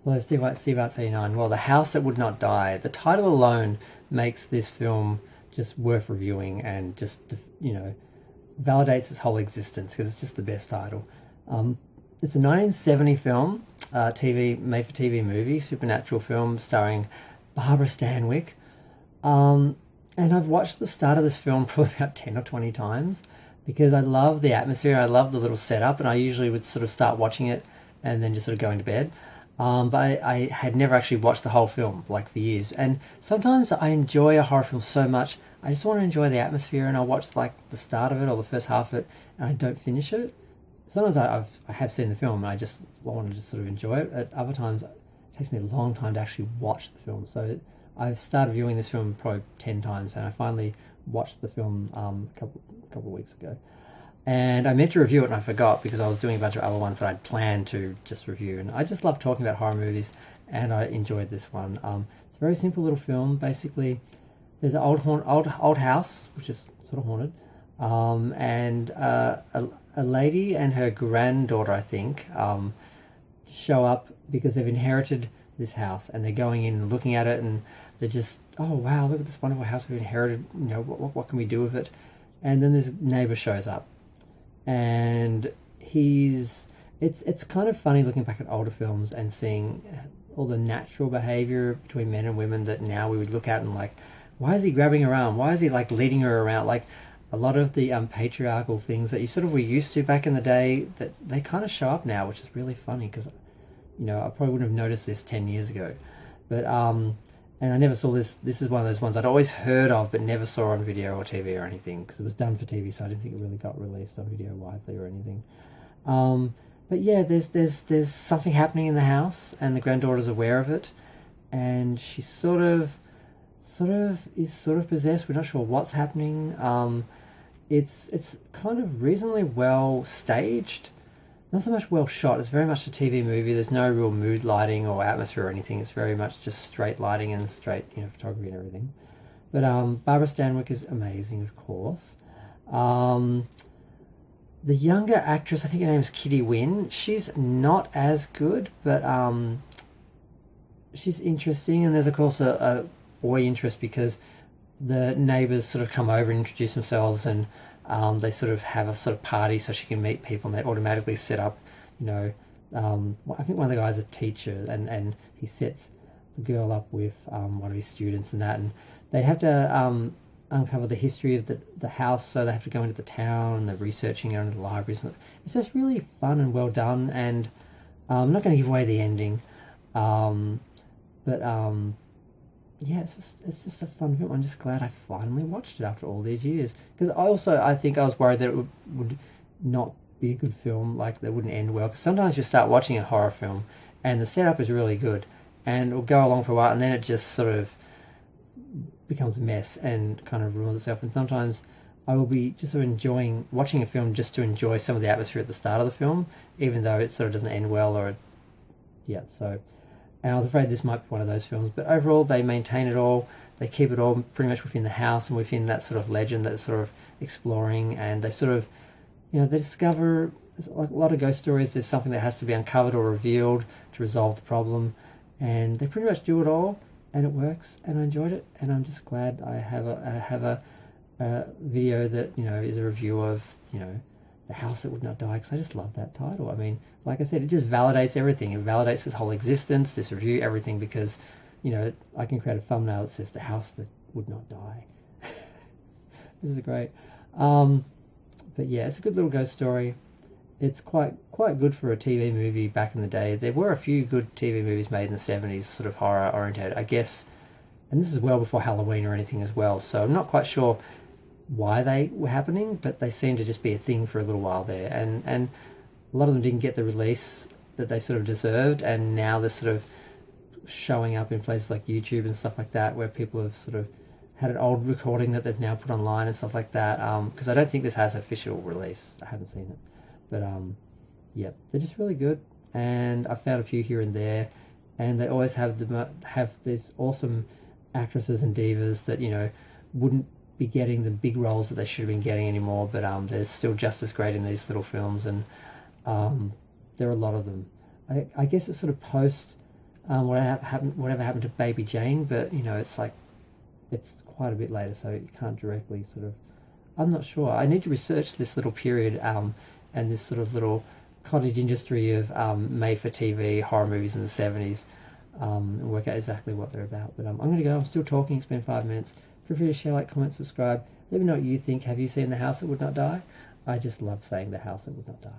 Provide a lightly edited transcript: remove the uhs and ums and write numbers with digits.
Hello, Steve Arts 89. Well, The House That Would Not Die. The title alone makes this film just worth reviewing and just, validates its whole existence because it's just the best title. It's a 1970 film, made-for-TV movie, supernatural film starring Barbara Stanwyck. And I've watched the start of this film probably about 10 or 20 times because I love the atmosphere, I love the little setup, and I usually would sort of start watching it and then just sort of go into bed. But I had never actually watched the whole film, like, for years. And sometimes I enjoy a horror film so much, I just want to enjoy the atmosphere, and I'll watch, like, the start of it or the first half of it, and I don't finish it. Sometimes I have seen the film and I just want to just sort of enjoy it. At other times, it takes me a long time to actually watch the film. So I've started viewing this film probably 10 times, and I finally watched the film a couple of weeks ago. And I meant to review it and I forgot because I was doing a bunch of other ones that I'd planned to just review. And I just love talking about horror movies, and I enjoyed this one. It's a very simple little film. Basically, there's an old house, which is sort of haunted, and a lady and her granddaughter, I think, show up because they've inherited this house, and they're going in and looking at it, and they're just, oh wow, look at this wonderful house we've inherited. What can we do with it? And then this neighbor shows up, and it's kind of funny looking back at older films and seeing all the natural behavior between men and women that now we would look at and like, why is he grabbing her arm? Why is he like leading her around? Like a lot of the patriarchal things that you sort of were used to back in the day, that they kind of show up now, which is really funny because, I probably wouldn't have noticed this 10 years ago. But, and I never saw this. This is one of those ones I'd always heard of but never saw on video or TV or anything because it was done for TV, so I didn't think it really got released on video widely or anything. But yeah, there's something happening in the house, and the granddaughter's aware of it, and she sort of is possessed. We're not sure what's happening. It's kind of reasonably well staged, not so much well shot. It's very much a TV movie. There's no real mood lighting or atmosphere or anything. It's very much just straight lighting and straight photography and everything. But Barbara Stanwyck is amazing, of course. The younger actress, I think her name is Kitty Wynn. She's not as good, but she's interesting. And there's of course a boy interest because the neighbours sort of come over and introduce themselves, and they sort of have a sort of party so she can meet people, and they automatically set up, I think one of the guys is a teacher, and he sets the girl up with one of his students and that, and they have to uncover the history of the house, so they have to go into the town, and they're researching it into the libraries. It's just really fun and well done, and I'm not going to give away the ending, but yeah, it's just a fun film. I'm just glad I finally watched it after all these years. Because I think I was worried that it would not be a good film, like that wouldn't end well. Because sometimes you start watching a horror film and the setup is really good and it'll go along for a while, and then it just sort of becomes a mess and kind of ruins itself. And sometimes I will be just sort of enjoying watching a film just to enjoy some of the atmosphere at the start of the film, even though it sort of doesn't end well so... And I was afraid this might be one of those films. But overall, they maintain it all. They keep it all pretty much within the house and within that sort of legend that they're sort of exploring. And they sort of, they discover, like a lot of ghost stories, there's something that has to be uncovered or revealed to resolve the problem. And they pretty much do it all, and it works. And I enjoyed it. And I'm just glad I have a video that, is a review of, The House That Would Not Die, because I just love that title. I mean, like I said, it just validates everything. It validates this whole existence, this review, everything, because, I can create a thumbnail that says The House That Would Not Die. This is great. But yeah, it's a good little ghost story. It's quite good for a TV movie back in the day. There were a few good TV movies made in the 70s, sort of horror oriented, I guess. And this is well before Halloween or anything as well, so I'm not quite sure why they were happening, but they seemed to just be a thing for a little while there, and a lot of them didn't get the release that they sort of deserved, and now they're sort of showing up in places like YouTube and stuff like that, where people have sort of had an old recording that they've now put online and stuff like that, because I don't think this has an official release. I haven't seen it, but yeah, they're just really good, and I found a few here and there, and they always have these awesome actresses and divas that wouldn't be getting the big roles that they should have been getting anymore, but they're still just as great in these little films, and there are a lot of them. I guess it's sort of post whatever happened to Baby Jane, but you know, it's like it's quite a bit later, so you can't directly sort of. I'm not sure. I need to research this little period and this sort of little cottage industry of made-for-TV horror movies in the 70s and work out exactly what they're about. But I'm going to go. I'm still talking. It's been 5 minutes. Feel free to share, like, comment, subscribe. Let me know what you think. Have you seen The House That Would Not Die? I just love saying The House That Would Not Die.